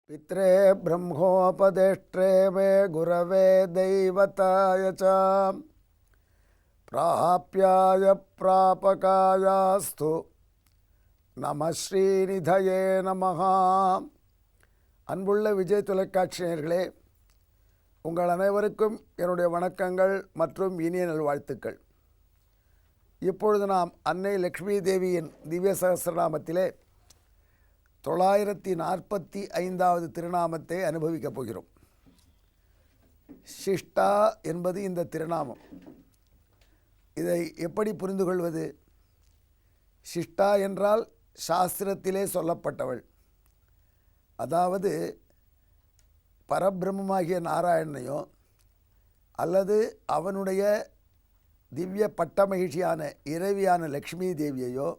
पित्रे ब्रह्मोपदेष्ट्रे मे गुरवे दैवताय च प्राप्याय प्रापकायास्तु நம ஸ்ரீநிதயே நமஹ. அன்புள்ள விஜய் தொலைக்காட்சி நேயர்களே, உங்கள் அனைவருக்கும் என்னுடைய வணக்கங்கள் மற்றும் இனிய நல்வாழ்த்துக்கள். இப்பொழுது நாம் அன்னை லக்ஷ்மி தேவியின் திவ்ய சகஸ்ரநாமத்திலே 945வது திருநாமத்தை அனுபவிக்கப் போகிறோம். சிஷ்டா என்பது இந்த திருநாமம். இதை எப்படி புரிந்து கொள்வது? சிஷ்டா என்றால் சாஸ்திரத்திலே சொல்லப்பட்டவள், அதாவது பரபிரம்மமாகிய நாராயணனையோ அல்லது அவனுடைய திவ்ய பட்ட மகிழ்ச்சியான இறைவியான லக்ஷ்மி தேவியையோ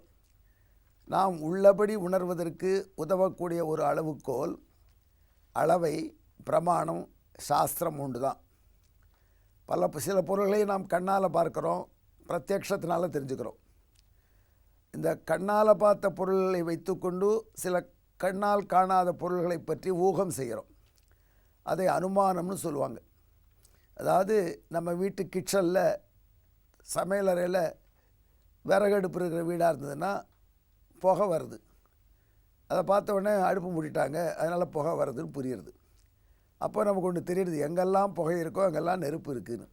நாம் உள்ளபடி உணர்வதற்கு உதவக்கூடிய ஒரு அளவுகோல், அளவை, பிரமாணம், சாஸ்திரம் உண்டு தான். சில பொருள்களை நாம் கண்ணால் பார்க்குறோம், பிரத்யக்ஷத்தினால தெரிஞ்சுக்கிறோம். இந்த கண்ணால் பார்த்த பொருள்களை வைத்துக்கொண்டு சில கண்ணால் காணாத பொருள்களை பற்றி ஊகம் செய்கிறோம். அதை அனுமானம்னு சொல்லுவாங்க. அதாவது நம்ம வீட்டு கிச்சனில் சமையலறையில் விறகடுப்பு இருக்கிற வீடாக இருந்ததுன்னா புகை வருது. அதை பார்த்த உடனே அடுப்பு மூடிட்டாங்க, அதனால் புகை வருதுன்னு புரியுறது. அப்போ நமக்கு ஒன்று தெரியுது, எங்கெல்லாம் புகை இருக்கோ அங்கெல்லாம் நெருப்பு இருக்குதுன்னு.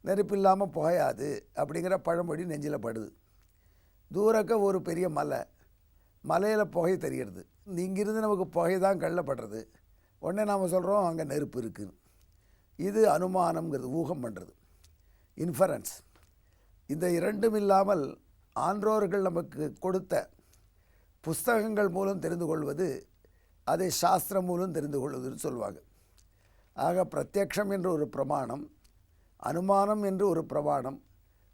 நெருப்பு இல்லாமல் புகையாது அப்படிங்கிற பழமொழி நெஞ்சில் படுது. தூரக்க ஒரு பெரிய மலையில் புகை தெரிகிறது. இங்கிருந்து நமக்கு புகை தான் கள்ளப்படுறது. உடனே நாம் சொல்கிறோம் அங்கே நெருப்பு இருக்குதுன்னு. இது அனுமானம்ங்கிறது, ஊகம் பண்ணுறது, இன்ஃபரன்ஸ். இந்த இரண்டும் இல்லாமல் ஆன்றோர்கள் நமக்கு கொடுத்த புஸ்தகங்கள் மூலம் தெரிந்து கொள்வது, அதை சாஸ்திரம் மூலம் தெரிந்து கொள்வதுன்னு சொல்லுவாங்க. ஆக பிரத்யக்ஷம் என்று ஒரு பிரமாணம், அனுமானம் என்று ஒரு பிரமாணம்,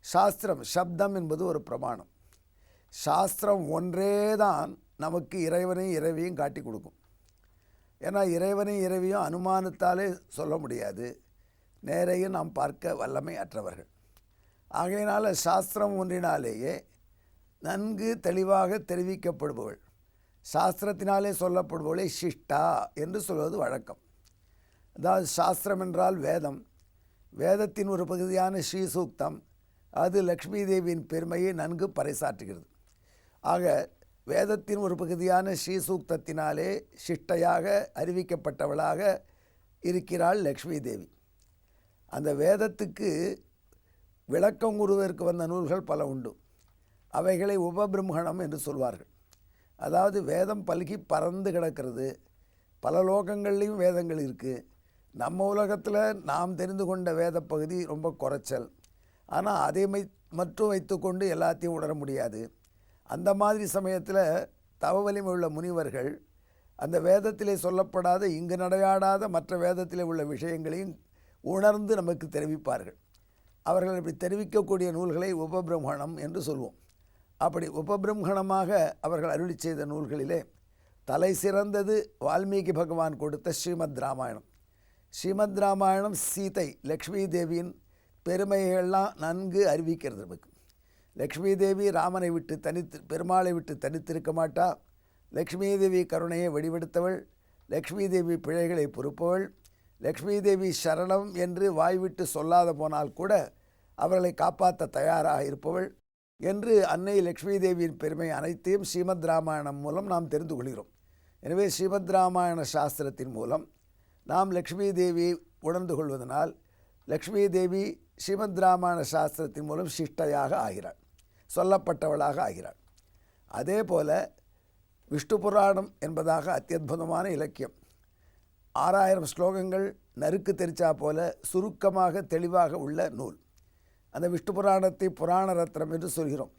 சாஸ்திரம் சப்தம் என்பது ஒரு பிரமாணம். சாஸ்திரம் ஒன்றே தான் நமக்கு இறைவனையும் இறைவியும் காட்டி கொடுக்கும். ஏன்னா இறைவனையும் இறைவியும் அனுமானத்தாலே சொல்ல முடியாது, நேரையும் நாம் பார்க்க வல்லமை அற்றவர்கள். ஆகையினால் சாஸ்திரம் ஒன்றினாலேயே நன்கு தெளிவாக தெரிவிக்கப்படுபவள், சாஸ்திரத்தினாலே சொல்லப்படுபவளை சிஷ்டா என்று சொல்வது வழக்கம். அதாவது சாஸ்திரம் என்றால் வேதம், வேதத்தின் ஒரு பகுதியான ஸ்ரீசூக்தம், அது லக்ஷ்மி தேவியின் பெருமையை நன்கு பறைசாற்றுகிறது. ஆக வேதத்தின் ஒரு பகுதியான ஸ்ரீசூக்தத்தினாலே சிஷ்டையாக அறிவிக்கப்பட்டவளாக இருக்கிறாள் லக்ஷ்மி தேவி. அந்த வேதத்துக்கு விளக்கம் கூறுவதற்கு வந்த நூல்கள் பல உண்டு. அவைகளை உபபிரம்மணம் என்று சொல்வார்கள். அதாவது வேதம் பல்கி பறந்து கிடக்கிறது. பல லோகங்கள்லேயும் வேதங்கள் இருக்குது. நம்ம உலகத்தில் நாம் தெரிந்து கொண்ட வேத பகுதி ரொம்ப குறைச்சல். ஆனால் அதை மட்டும் வைத்துக்கொண்டு எல்லாத்தையும் உணர முடியாது. அந்த மாதிரி சமயத்தில் தவ வலிமை உள்ள முனிவர்கள் அந்த வேதத்திலே சொல்லப்படாத, இங்கு நடையாடாத மற்ற வேதத்திலே உள்ள விஷயங்களையும் உணர்ந்து நமக்கு தெரிவிப்பார்கள். அவர்கள் இப்படி தெரிவிக்கக்கூடிய நூல்களை உபபிரம்மணம் என்று சொல்வோம். அப்படி உபபிரம்மணமாக அவர்கள் அருளி செய்த நூல்களிலே தலை சிறந்தது வால்மீகி பகவான் கொடுத்த ஸ்ரீமத் ராமாயணம். ஸ்ரீமத் ராமாயணம் சீதை லக்ஷ்மி தேவியின் பெருமைகள்லாம் நன்கு அறிவிக்கிறது நமக்கு. லக்ஷ்மி தேவி ராமனை விட்டு பெருமாளை விட்டு தனித்திருக்க மாட்டா. லக்ஷ்மி தேவி கருணையை வெளிப்படுத்தவள், லக்ஷ்மி தேவி பிழைகளை பொறுப்பவள், லக்ஷ்மி தேவி சரணம் என்று வாய்விட்டு சொல்லாத போனால் கூட அவர்களை காப்பாற்ற தயாராக இருப்பவள் என்று அன்னை லக்ஷ்மி தேவியின் பெருமை அனைத்தையும் ஸ்ரீமத் ராமாயணம் மூலம் நாம் தெரிந்து கொள்கிறோம். எனவே ஸ்ரீமத் ராமாயண சாஸ்திரத்தின் மூலம் நாம் லக்ஷ்மி தேவியை உணர்ந்து கொள்வதனால் லக்ஷ்மி தேவி ஸ்ரீமத் ராமாயண சாஸ்திரத்தின் மூலம் சிஷ்டையாக ஆகிறாள், சொல்லப்பட்டவளாக ஆகிறாள். அதே போல் விஷ்ணு புராணம் என்பதாக அத்தியுதமான இலக்கியம், 6000 ஸ்லோகங்கள் நறுக்கு தெரிச்சா போல சுருக்கமாக தெளிவாக உள்ள நூல். அந்த விஷ்ணு புராணத்தை புராண ரத்னம் என்று சொல்கிறோம்.